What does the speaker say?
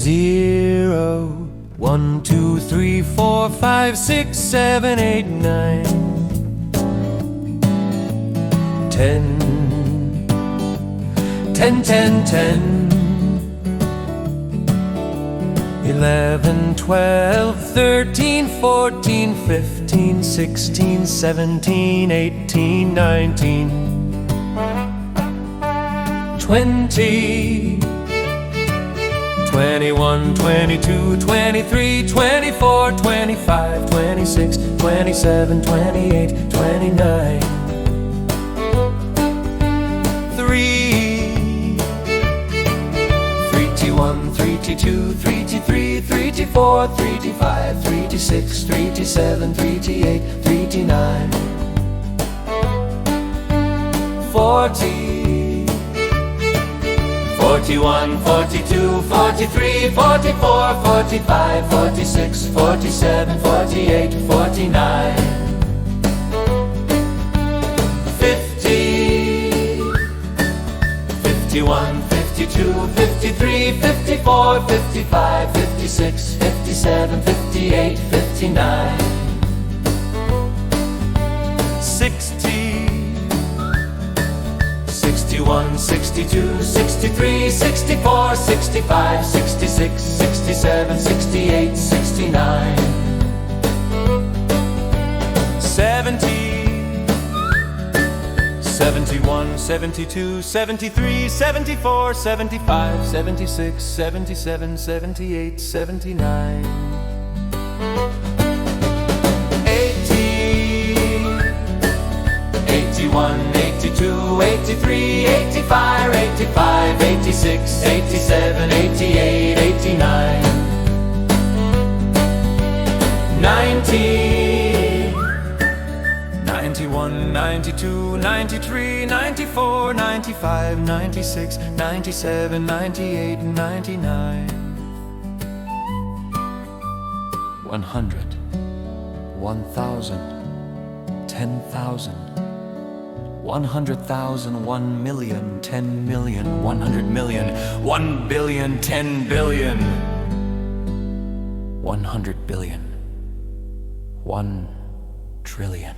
0, 1, 2, 3, 4, 5, 6, 7, 8, 9, 10, 10, 10, 10, 11, 12, 13, 14, 15, 16, 17, 18, 19, 20, 21, 22, 23, 24, 25, 26, 27, 28, 29, 3, 31, 32, 33, 34, 35, 36, 37, 38, 39, 40, 41, 42, 43, 44, 45, 46, 47, 48, 49, 50, 51, 52, 53, 54, 55, 56, 57, 58, 59, 60, 61, 62, 63, 64, 65, 66, 67, 68, 69, 70, 71, 72, 73, 74, 75, 76, 77, 78, 79, 80, 81, 82, 83, 85, 85, 86, 87, 88, 89, 90, 91, 92, 93, 94, 95, 96, 97, 98, 99, 100, 1,000, 10,000, 100,000, 1 million, 10 million, 100 million, 1 billion, 10 billion, 100 billion, 1 trillion.